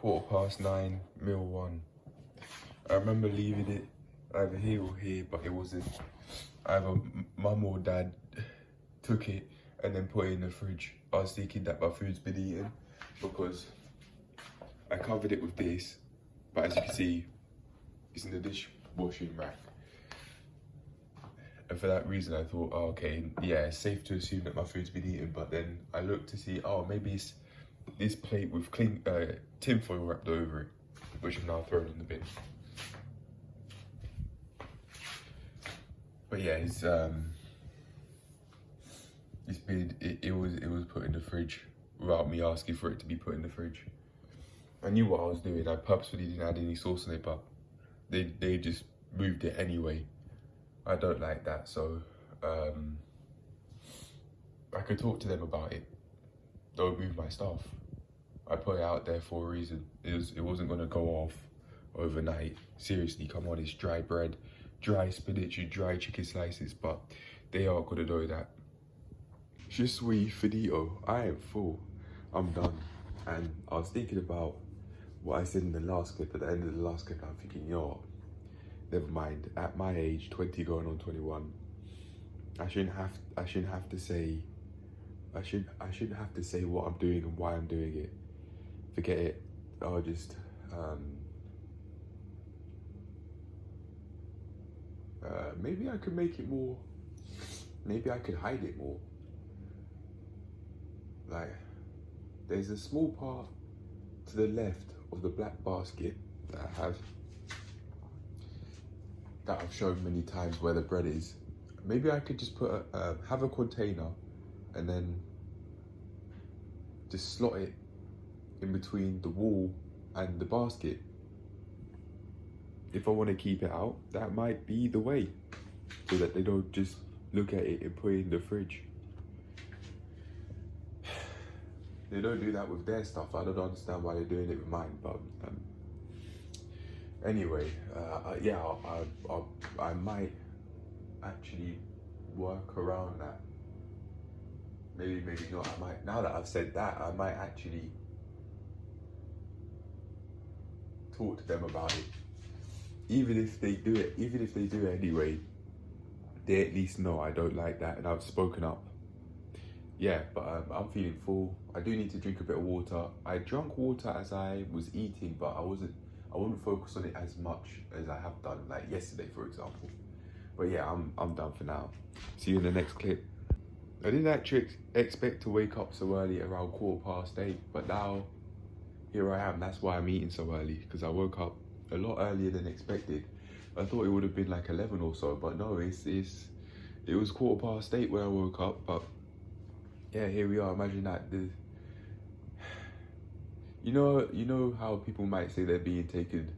9:15, meal one. I remember leaving it either here or here, but it wasn't. Either mum or dad took it and then put it in the fridge. I was thinking that my food's been eaten because I covered it with this, but as you can see, it's in the dishwashing rack. And for that reason, I thought, oh, okay, yeah, it's safe to assume that my food's been eaten. But then I looked to see, oh, maybe it's this plate with clean tinfoil wrapped over it, which I've now thrown in the bin. But yeah, it was put in the fridge without me asking for it to be put in the fridge. I knew what I was doing. I purposefully didn't add any sauce on it, but they just moved it anyway. I don't like that, so I could talk to them about it. Don't move my stuff. I put it out there for a reason. It wasn't gonna go off overnight. Seriously, come on, it's dry bread, dry spinach and dry chicken slices, but they are gonna know that. Je suis finito. I am full. I'm done. And I was thinking about what I said in the last clip. At the end of the last clip, I'm thinking, yo, never mind. At my age, 20 going on 21, I shouldn't have to say what I'm doing and why I'm doing it. Forget it. I'll just maybe I could make it more. Maybe I could hide it more. Like, there's a small part to the left of the black basket that I've shown many times where the bread is. Maybe I could just put have a container and then just slot it in between the wall and the basket. If I want to keep it out, that might be the way, so that they don't just look at it and put it in the fridge. They don't do that with their stuff. I don't understand why they're doing it with mine, but anyway, yeah, I might actually work around that. Maybe not. I might. Now that I've said that, I might actually talk to them about it. Even if they do it anyway, they at least know I don't like that, and I've spoken up. Yeah, but I'm feeling full. I do need to drink a bit of water. I drank water as I was eating, but I wouldn't focus on it as much as I have done, like yesterday, for example. But yeah, I'm done for now. See you in the next clip. I didn't actually expect to wake up so early, around 8:15, but now here I am. That's why I'm eating so early, because I woke up a lot earlier than expected. I thought it would have been like 11 or so, but no, it was 8:15 when I woke up. But yeah, here we are. Imagine that. You know how people might say they're being taken,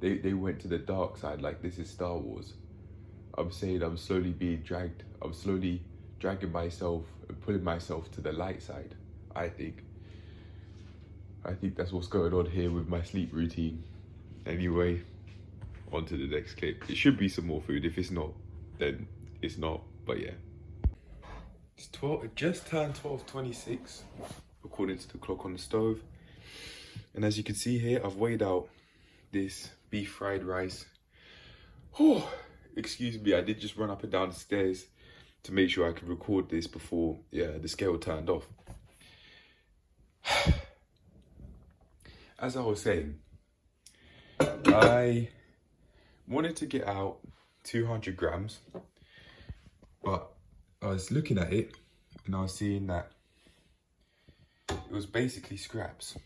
they went to the dark side, like this is Star Wars. I'm saying I'm slowly being dragged. I'm slowly dragging myself and pulling myself to the light side. I think that's what's going on here with my sleep routine. Anyway, on to the next clip. It should be some more food. If it's not, then it's not. But yeah. It's 12, it just turned 12:26, according to the clock on the stove. And as you can see here, I've weighed out this beef fried rice. Oh, excuse me, I did just run up and down the stairs to make sure I could record this before the scale turned off. As I was saying, I wanted to get out 200 grams, but I was looking at it and I was seeing that it was basically scraps.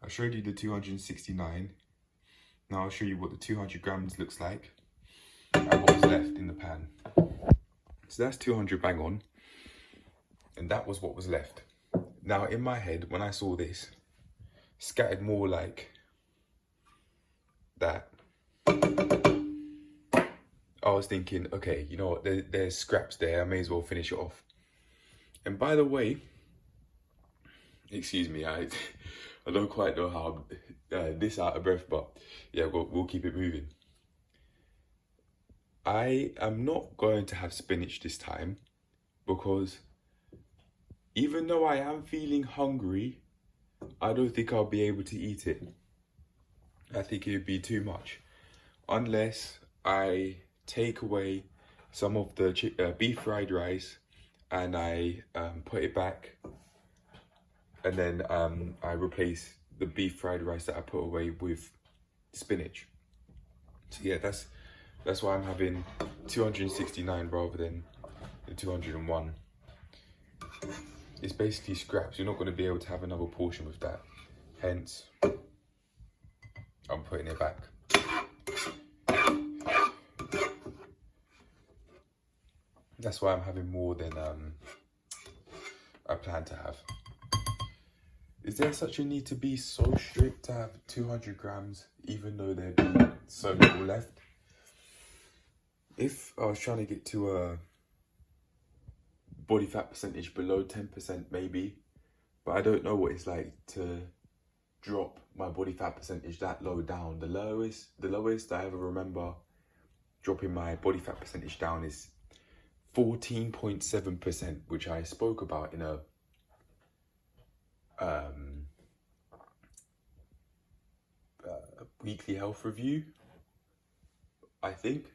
I showed you the 269. Now I'll show you what the 200 grams looks like and what was left in the pan. So that's 200 bang on, and that was what was left. Now in my head, when I saw this, scattered more like that, I was thinking, okay, you know what, there's scraps there, I may as well finish it off. And by the way, excuse me, I don't quite know how I'm this out of breath, but yeah, we'll keep it moving. I am not going to have spinach this time, because even though I am feeling hungry, I don't think I'll be able to eat it. I think it would be too much. Unless I take away some of the beef fried rice and I put it back, and then I replace the beef fried rice that I put away with spinach. So yeah, that's why I'm having 269 rather than the 201. It's basically scraps. You're not going to be able to have another portion with that. Hence, I'm putting it back. That's why I'm having more than I plan to have. Is there such a need to be so strict to have 200 grams, even though there'd be so little left? If I was trying to get to a body fat percentage below 10%, maybe, but I don't know what it's like to drop my body fat percentage that low down. The lowest I ever remember dropping my body fat percentage down is 14.7%, which I spoke about in a weekly health review. I think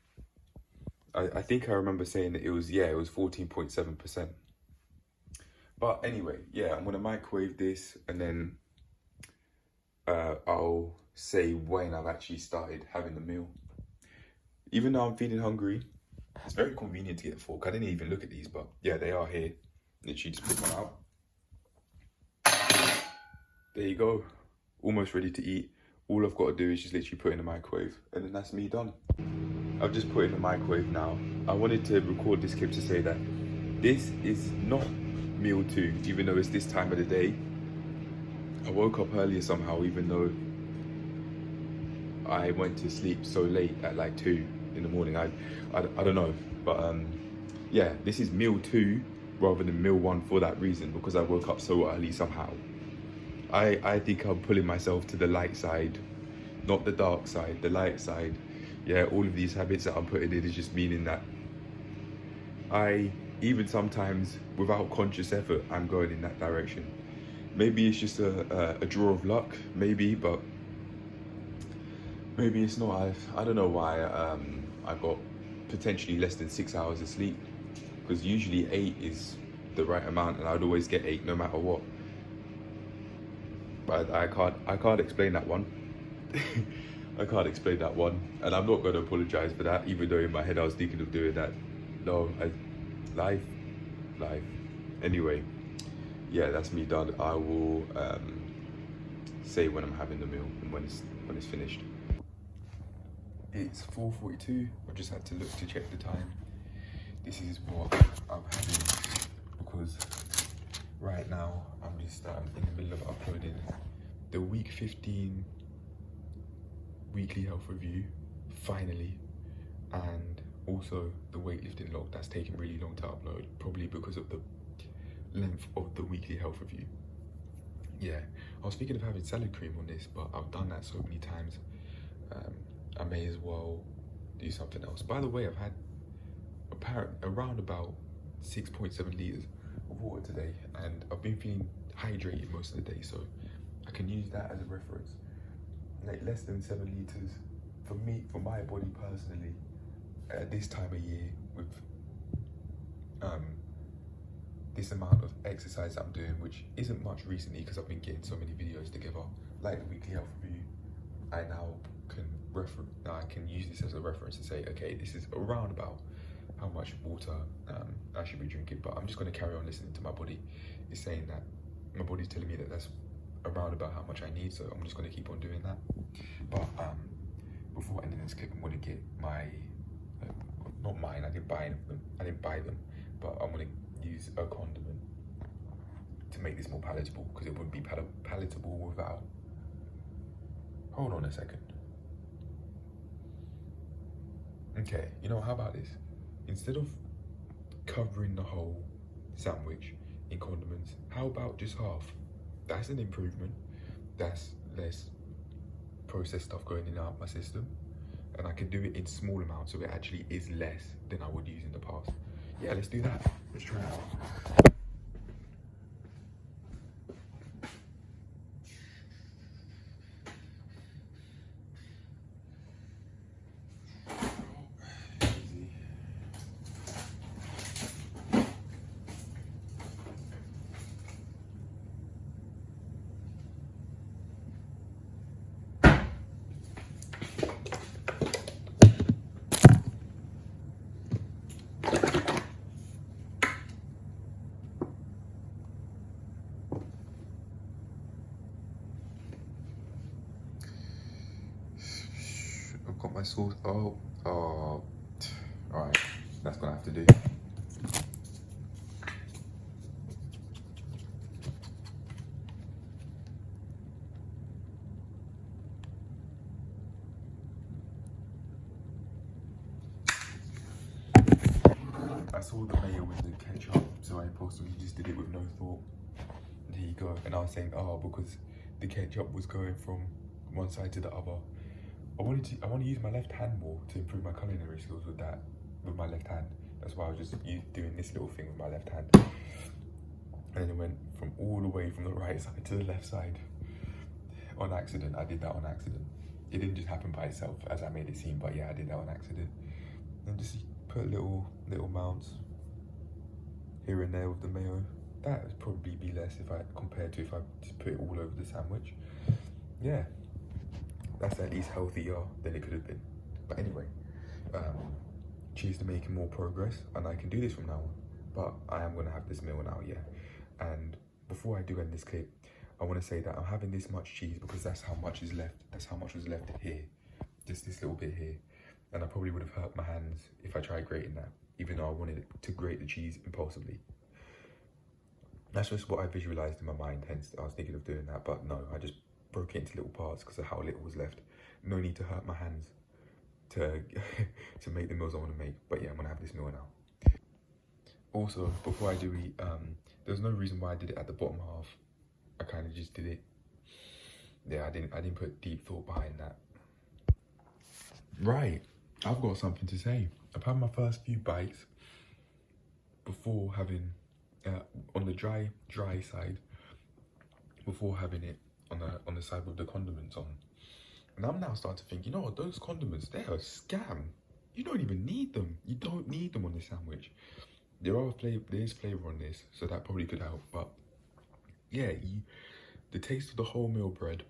I remember saying that it was 14.7%. But anyway, yeah, I'm gonna microwave this and then I'll say when I've actually started having the meal. Even though I'm feeling hungry, it's very convenient to get a fork. I didn't even look at these, but yeah, they are here. Literally just pick one out. There you go. Almost ready to eat. All I've got to do is just literally put it in the microwave and then that's me done. I've just put it in the microwave now. I wanted to record this clip to say that this is not meal 2, even though it's this time of the day. I woke up earlier somehow, even though I went to sleep so late at like 2 in the morning. I don't know, but yeah, this is meal 2 rather than meal 1 for that reason, because I woke up so early somehow. I think I'm pulling myself to the light side, not the dark side, the light side. Yeah, all of these habits that I'm putting in is just meaning that I, even sometimes without conscious effort, I'm going in that direction. Maybe it's just a draw of luck, maybe, but maybe it's not. I don't know why I got potentially less than 6 hours of sleep, because usually 8 is the right amount and I'd always get 8 no matter what. But I can't explain that one. I can't explain that one, and I'm not going to apologize for that, even though in my head I was thinking of doing that. No, life. Anyway, yeah, that's me done. I will say when I'm having the meal and when it's finished. It's 4:42. I just had to look to check the time. This is what I'm having, because right now I'm just in the middle of uploading the week 15 weekly health review, finally, and also the weightlifting log that's taken really long to upload, probably because of the length of the weekly health review. Yeah, I was thinking of having salad cream on this, but I've done that so many times. I may as well do something else. By the way, I've had around about 6.7 litres of water today, and I've been feeling hydrated most of the day, so I can use that as a reference. Like less than 7 litres for me, for my body personally, at this time of year, with this amount of exercise I'm doing, which isn't much recently because I've been getting so many videos together, like the weekly health review. I now can use this as a reference to say, okay, this is around about how much water I should be drinking, but I'm just going to carry on listening to my body. It's saying that my body's telling me that that's around about how much I need, so I'm just going to keep on doing that. But before ending this clip, I'm going to get my not mine, I didn't buy them, but I'm going to use a condiment to make this more palatable, because it wouldn't be palatable without. Hold on a second. Okay, you know, how about this? Instead of covering the whole sandwich in condiments, how about just half? That's an improvement. That's less processed stuff going in and out my system, and I can do it in small amounts, so it actually is less than I would use in the past. Yeah, let's do that. Let's try it out. sauce. Oh, all right, that's gonna have to do. I saw the mayo with the ketchup, so I possibly just did it with no thought. There you go. And I was saying, oh, because the ketchup was going from one side to the other. I want to use my left hand more to improve my culinary skills with that, with my left hand. That's why I was just doing this little thing with my left hand. And then it went from all the way from the right side to the left side. On accident, I did that on accident. It didn't just happen by itself as I made it seem, but yeah, I did that on accident. And just put little mounts here and there with the mayo. That would probably be less if I compared to if I just put it all over the sandwich. Yeah, that's at least healthier than it could have been. But anyway, cheers to making more progress, and I can do this from now on. But I am gonna have this meal now, yeah. And before I do end this clip, I want to say that I'm having this much cheese because that's how much is left. That's how much was left here, just this little bit here. And I probably would have hurt my hands if I tried grating that, even though I wanted to grate the cheese impulsively. That's just what I visualized in my mind, hence I was thinking of doing that, but no, I just broke it into little parts because of how little was left. No need to hurt my hands to to make the meals I want to make, but yeah, I'm gonna have this meal now. Also, before I do eat, there's no reason why I did it at the bottom half. I kind of just did it. Yeah, I didn't put deep thought behind that. Right, I've got something to say. I've had my first few bites before having, on the dry side, before having it on the side with the condiments on. And I'm now starting to think, you know what, those condiments, they're a scam. You don't even need them. You don't need them on this sandwich. There is flavor on this, so that probably could help. But yeah, the taste of the wholemeal bread,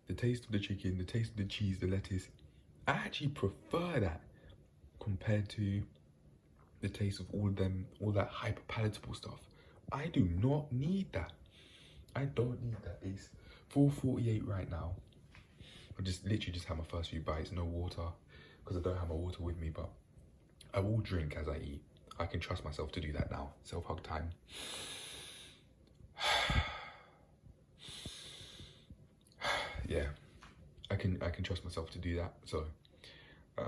the taste of the chicken, the taste of the cheese, the lettuce, I actually prefer that compared to the taste of all that hyper palatable stuff. I do not need that. I don't need that. It's 4:48 right now. I just literally just had my first few bites, no water, because I don't have my water with me, but I will drink as I eat. I can trust myself to do that now. Self-hug time. Yeah, I can trust myself to do that. So I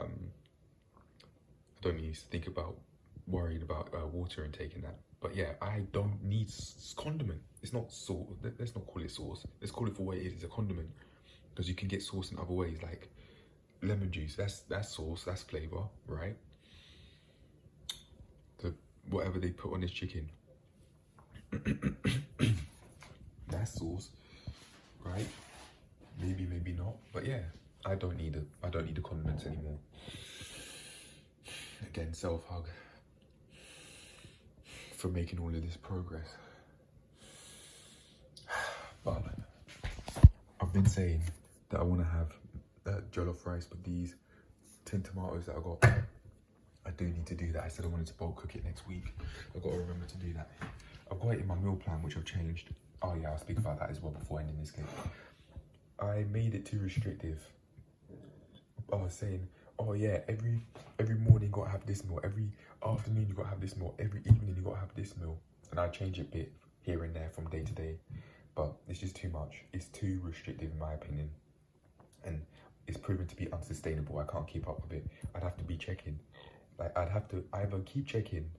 don't need to think about worried about water intake and that. But yeah, I don't need condiment. It's not sauce. Let's not call it sauce. Let's call it for what it is. It's a condiment, because you can get sauce in other ways, like lemon juice. That's sauce. That's flavor, right? Whatever they put on this chicken, that's sauce, right? Maybe not, but yeah, I don't need the condiments anymore. Again, self-hug for making all of this progress. But I've been saying that I want to have jollof rice with these tin tomatoes that I got. I do need to do that. I said I wanted to bulk cook it next week. I've got to remember to do that. I've got it in my meal plan, which I've changed. Oh yeah, I'll speak about that as well before ending this clip. I made it too restrictive. I was saying, oh yeah, every morning you gotta have this meal, every afternoon you gotta have this meal, every evening you gotta have this meal. And I change it a bit here and there from day to day, but it's just too much. It's too restrictive in my opinion. And it's proven to be unsustainable. I can't keep up with it. I'd have to be checking. Like, I'd have to either keep checking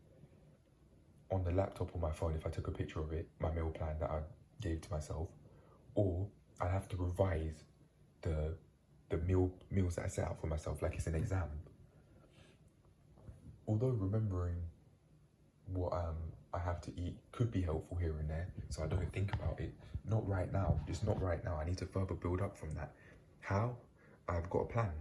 on the laptop or my phone if I took a picture of it, my meal plan that I gave to myself, or I'd have to revise the meals that I set out for myself like it's an exam. Although remembering what I have to eat could be helpful here and there, so I don't think about it. Not right now, just not right now. I need to further build up from that. How? I've got a plan.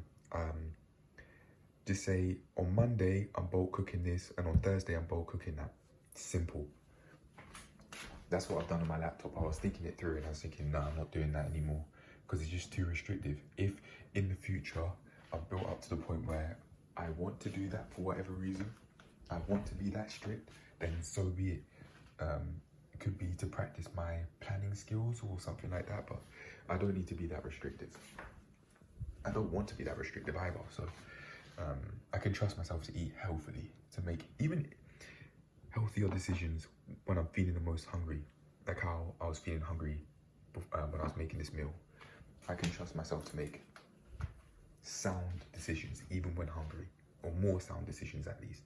Just say on Monday I'm bulk cooking this, and on Thursday I'm bulk cooking that. Simple. That's what I've done on my laptop. I was thinking it through and I was thinking, no, I'm not doing that anymore, because it's just too restrictive. If in the future I've built up to the point where I want to do that for whatever reason, I want to be that strict, then so be it. It could be to practice my planning skills or something like that, but I don't need to be that restrictive. I don't want to be that restrictive either. So I can trust myself to eat healthily, to make even healthier decisions when I'm feeling the most hungry, like how I was feeling hungry when I was making this meal. I can trust myself to make sound decisions even when hungry, or more sound decisions at least.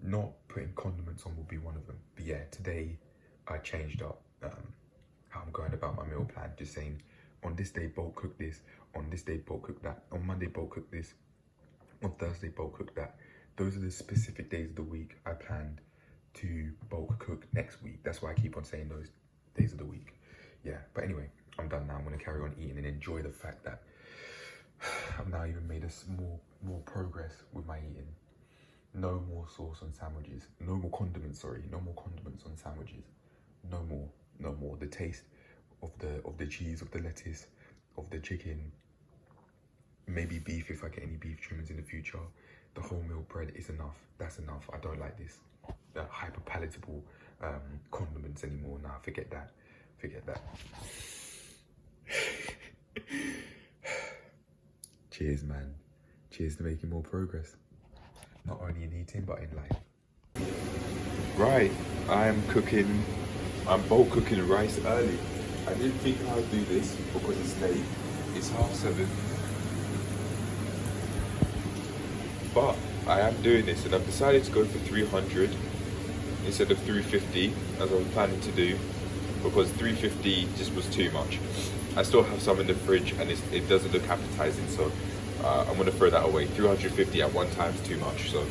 Not putting condiments on will be one of them. But yeah, today I changed up how I'm going about my meal plan, just saying on this day bulk cook this, on this day bulk cook that, on Monday bulk cook this, on Thursday bulk cook that. Those are the specific days of the week I planned to bulk cook next week. That's why I keep on saying those days of the week. Yeah, but anyway, I'm done now. I'm gonna carry on eating and enjoy the fact that I've now even made more progress with my eating. No more sauce on sandwiches. No more condiments, sorry. No more condiments on sandwiches. No more. The taste of the cheese, of the lettuce, of the chicken, maybe beef if I get any beef trimmings in the future. The wholemeal bread is enough. That's enough. I don't like this hyper palatable condiments anymore. Nah, forget that. Cheers, man. Cheers to making more progress. Not only in eating, but in life. Right, I'm bulk cooking rice early. I didn't think I would do this because it's late. It's 7:30. But I am doing this, and I've decided to go for 300 instead of 350 as I was planning to do, because 350 just was too much. I still have some in the fridge and it doesn't look appetizing, so I'm gonna throw that away. 350 at one time is too much, so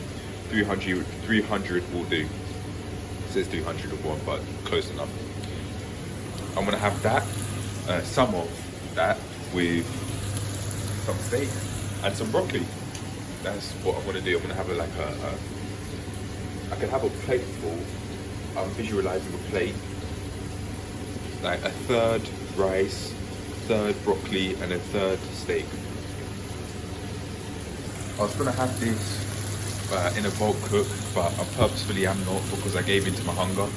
300 will do. It says 301, but close enough. I'm gonna have that, some of that with some steak and some broccoli. That's what I'm gonna do. I'm gonna have I can have a plate full. I'm visualizing a plate, like a third rice, third broccoli, and a third steak. I was gonna have this in a bulk cook, but I purposefully am not, because I gave in to my hunger.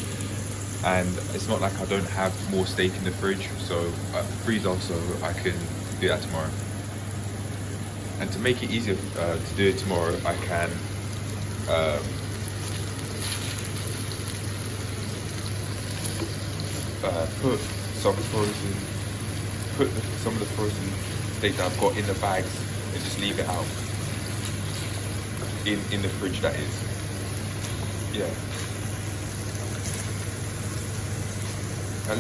And it's not like I don't have more steak in the fridge, so freeze also, I can do that tomorrow. And to make it easier to do it tomorrow, I can put some of the frozen steak that I've got in the bags and just leave it out in the fridge, that is. Yeah. I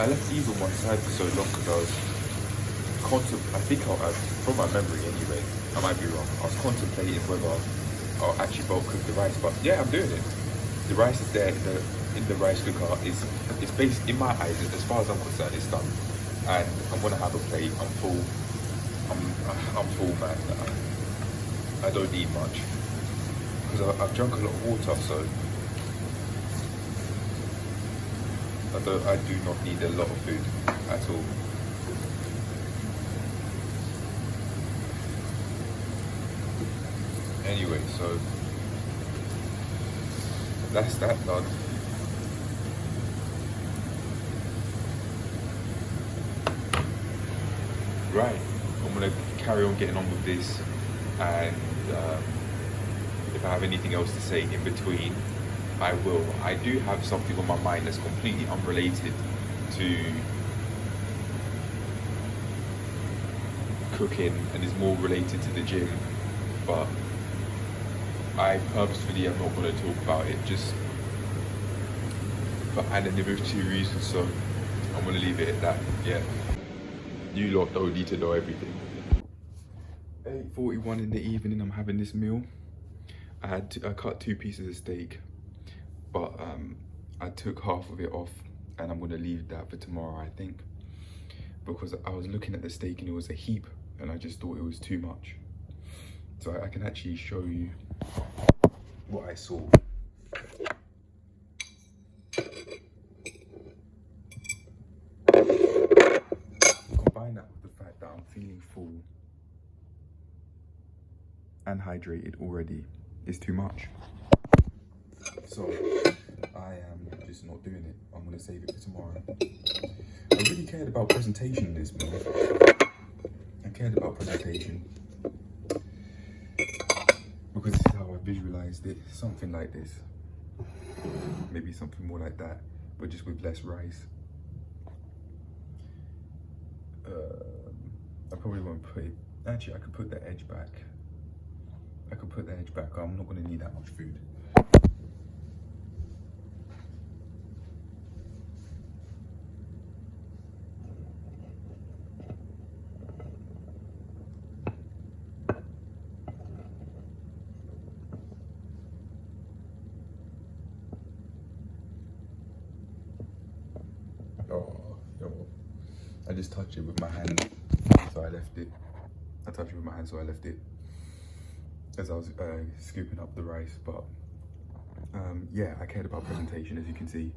left these on one side for so long because I was from my memory anyway, I might be wrong, I was contemplating whether I'll actually bulk cook the rice, but yeah, I'm doing it. The rice is there in the rice cooker. It's based, in my eyes, as far as I'm concerned, it's done. And I'm gonna have a plate. I'm full. I'm full, man. I don't need much because I've drunk a lot of water, so I do not need a lot of food at all. Anyway, so that's that done. Right, I'm gonna carry on getting on with this, and if I have anything else to say in between, I will. I do have something on my mind that's completely unrelated to cooking and is more related to the gym, but I purposefully am not going to talk about it just for anonymity reasons, so I'm going to leave it at that. Yeah, you lot don't need to know everything. 8:41 in the evening, I'm having this meal. I cut 2 pieces of steak, but I took half of it off, and I'm going to leave that for tomorrow, I think, because I was looking at the steak and it was a heap, and I just thought it was too much. So I can actually show you what I saw. Combine that with the fact that I'm feeling full and hydrated already, is too much. So I am just not doing it. I'm gonna save it for tomorrow. I really cared about presentation in this meal, and cared about presentation because this is how I visualized it. Something like this, maybe something more like that, but just with less rice. I probably won't put it. Actually, I could put the edge back. I'm not going to need that much food. Oh, yo. I just touched it with my hand, so I left it. As I was scooping up the rice, but yeah, I cared about presentation, as you can see.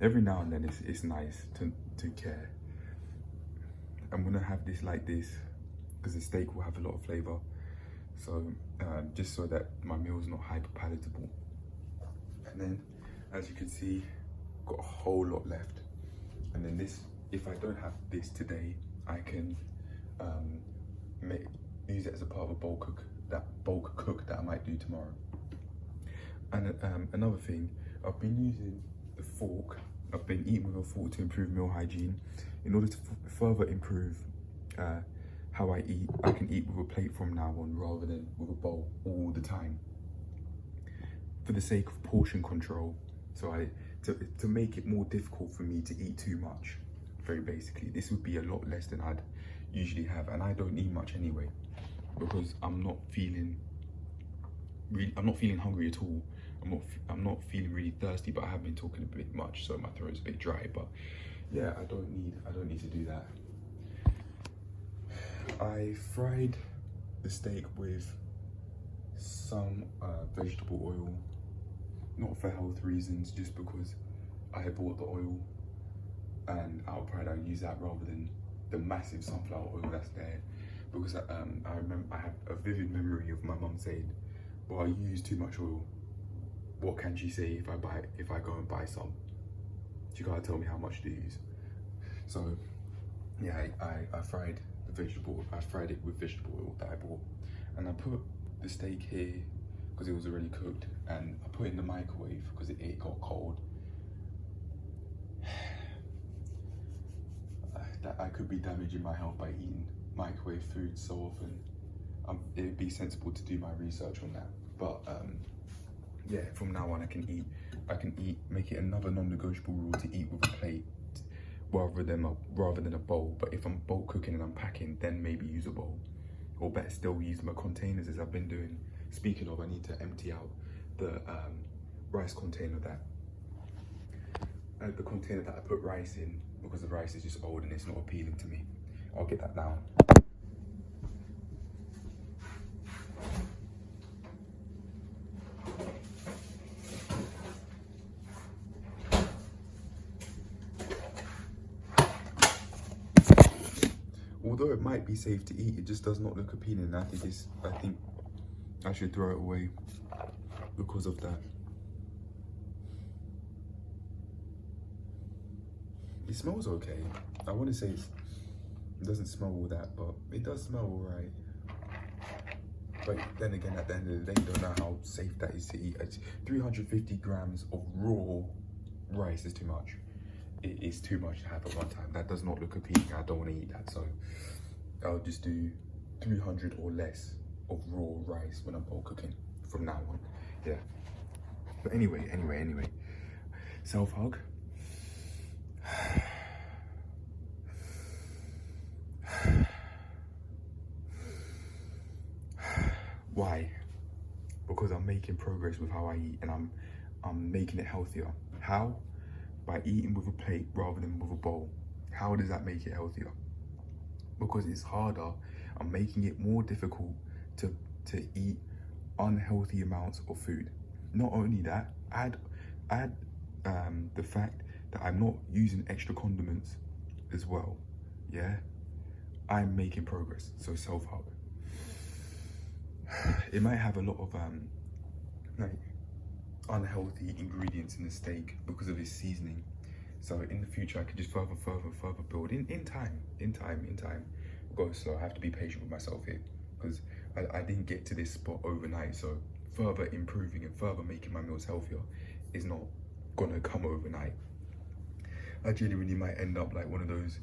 Every now and then it's nice to care. I'm gonna have this like this because the steak will have a lot of flavor, so just so that my meal is not hyper palatable. And then, as you can see, got a whole lot left. And then this, if I don't have this today, I can use it as a part of a bulk cook that I might do tomorrow. And another thing, I've been using the fork. I've been eating with a fork to improve meal hygiene. In order to further improve how I eat, I can eat with a plate from now on rather than with a bowl all the time. For the sake of portion control, so to make it more difficult for me to eat too much, very basically, this would be a lot less than I'd usually have, and I don't eat much anyway because I'm not feeling hungry at all. I'm not feeling really thirsty, but I have been talking a bit much, so my throat's a bit dry. But yeah, I don't need to do that. I fried the steak with some vegetable oil, not for health reasons, just because I bought the oil, and out of pride I use that rather than the massive sunflower oil that's there, because I remember, I have a vivid memory of my mum saying, well, you use too much oil. What can she say if I go and buy some? She gotta tell me how much to use. So yeah, I fried the vegetable. I fried it with vegetable oil that I bought, and I put the steak here because it was already cooked, and I put it in the microwave because it got cold. That I could be damaging my health by eating microwave food so often. It'd be sensible to do my research on that. But yeah, from now on I can eat, make it another non-negotiable rule to eat with a plate rather than a bowl. But if I'm bulk cooking and I'm packing, then maybe use a bowl, or better still, use my containers as I've been doing. Speaking of, I need to empty out the rice container that I put rice in, because the rice is just old and it's not appealing to me. I'll get that down. Although it might be safe to eat, it just does not look appealing. I think I should throw it away because of that. It smells okay. I want to say it doesn't smell all that, but it does smell all right. But then again, at the end of the day, you don't know how safe that is to eat. 350 grams of raw rice is too much. It is too much to have at one time. That does not look appealing. I don't want to eat that, so I'll just do 300 or less of raw rice when I'm bulk cooking from now on. Yeah. But anyway. Self-hug. Why? Because I'm making progress with how I eat, and I'm making it healthier. How? By eating with a plate rather than with a bowl. How does that make it healthier? Because it's harder. I'm making it more difficult to eat unhealthy amounts of food. Not only that, add the fact that I'm not using extra condiments as well. Yeah, I'm making progress. So self-hug. It might have a lot of like unhealthy ingredients in the steak because of its seasoning. So in the future, I could just further build in time. go slow. I have to be patient with myself here, because I didn't get to this spot overnight. So further improving and further making my meals healthier is not gonna come overnight. I genuinely might end up like one of those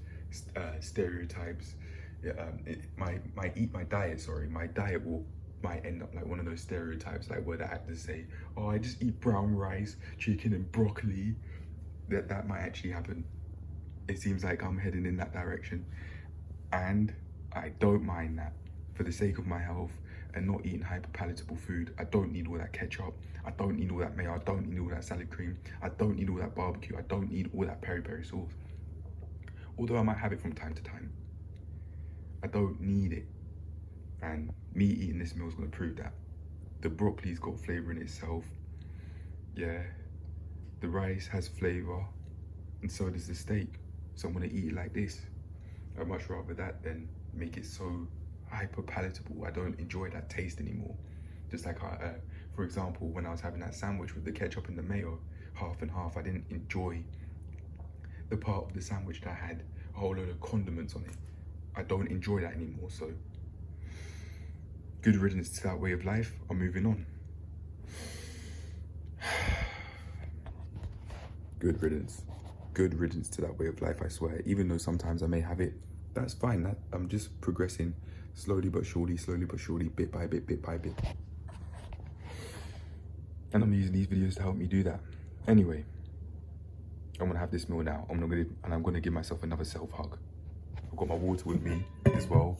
stereotypes. Yeah, my diet might end up like one of those stereotypes, like where the actors say, "Oh, I just eat brown rice, chicken, and broccoli." That might actually happen. It seems like I'm heading in that direction, and I don't mind that for the sake of my health and not eating hyper palatable food. I don't need all that ketchup. I don't need all that mayo. I don't need all that salad cream. I don't need all that barbecue. I don't need all that peri peri sauce. Although I might have it from time to time, I don't need it. And me eating this meal is gonna prove that. The broccoli's got flavor in itself. Yeah, the rice has flavor, and so does the steak. So I'm gonna eat it like this. I'd much rather that than make it so hyper palatable. I don't enjoy that taste anymore. Just like for example, when I was having that sandwich with the ketchup and the mayo, half and half, I didn't enjoy the part of the sandwich that had a whole load of condiments on it. I don't enjoy that anymore, so good riddance to that way of life. I'm moving on. Good riddance. Good riddance to that way of life, I swear. Even though sometimes I may have it, that's fine. I'm just progressing slowly but surely, bit by bit, bit by bit. And I'm using these videos to help me do that. Anyway, I'm gonna have this meal now. I'm gonna give myself another self-hug. I've got my water with me as well.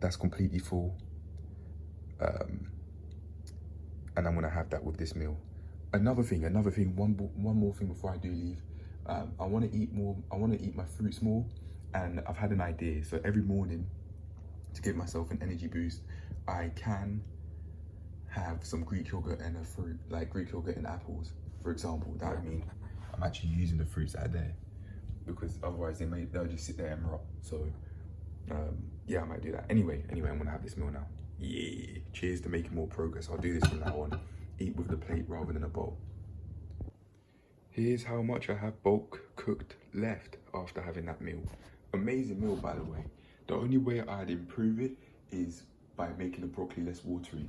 That's completely full. And I'm gonna have that with this meal. Another thing, one more thing before I do leave. I wanna eat more, I wanna eat my fruits more, and I've had an idea. So every morning, to give myself an energy boost, I can have some Greek yogurt and a fruit, like Greek yogurt and apples, for example. That would mean I'm actually using the fruits that are there, because otherwise they'll just sit there and rot. So yeah, I might do that. Anyway, I'm gonna have this meal now. Yeah, cheers to making more progress. I'll do this from now on. Eat with the plate rather than a bowl. Here's how much I have bulk cooked left after having that meal. Amazing meal, by the way. The only way I'd improve it is by making the broccoli less watery.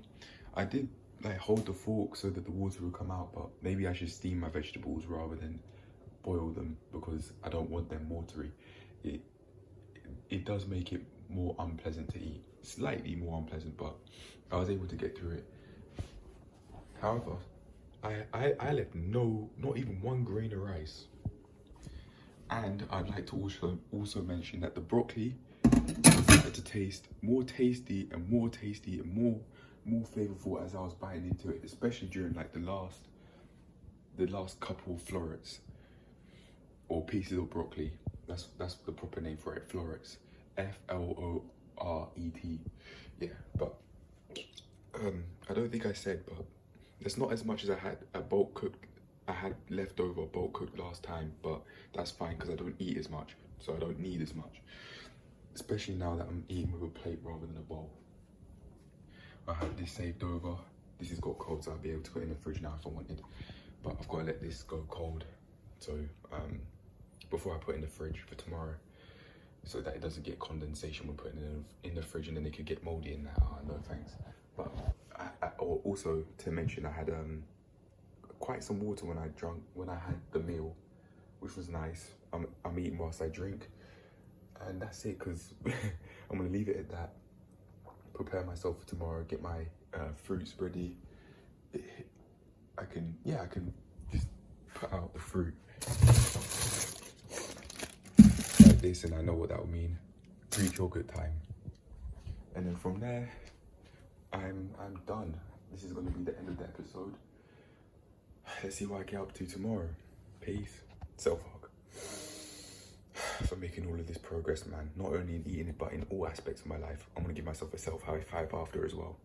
I did like hold the fork so that the water would come out, but maybe I should steam my vegetables rather than boil them, because I don't want them watery. It does make it more unpleasant to eat. Slightly more unpleasant, but I was able to get through it. However, I left not even 1 grain of rice. And I'd like to also mention that the broccoli started to taste more tasty and more flavorful as I was biting into it, especially during like the last couple of florets or pieces of broccoli. That's the proper name for it, florets. Floret. Yeah, but I don't think I said, but it's not as much as I had I had leftover bulk cooked last time, but that's fine because I don't eat as much, so I don't need as much. Especially now that I'm eating with a plate rather than a bowl. I have this saved over. This has got cold, so I'll be able to put it in the fridge now if I wanted. But I've got to let this go cold, so before I put it in the fridge for tomorrow, so that it doesn't get condensation when putting it in the fridge, and then it could get moldy in that. Oh, no thanks. But also to mention, I had quite some water when I had the meal, which was nice. I'm eating whilst I drink, and that's it, because I'm gonna leave it at that. Prepare myself for tomorrow, get my fruits ready. I can just put out the fruit like this, and I know what that will mean. Greek yogurt time. And then from there, I'm done. This is gonna be the end of the episode. Let's see what I get up to tomorrow. Peace. Self-hug. For making all of this progress, man. Not only in eating it, but in all aspects of my life. I'm gonna give myself a self-high five after as well.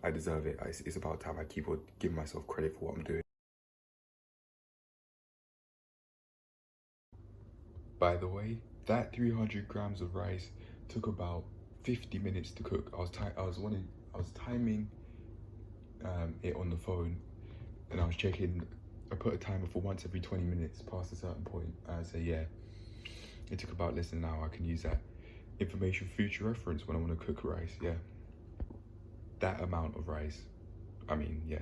I deserve it. It's about time I keep on giving myself credit for what I'm doing. By the way, that 300 grams of rice took about 50 minutes to cook. I was timing it on the phone, and I was checking. I put a timer for once every 20 minutes past a certain point. I say, yeah, it took about less than an hour. I can use that information for future reference when I want to cook rice. Yeah, that amount of rice. I mean, yeah.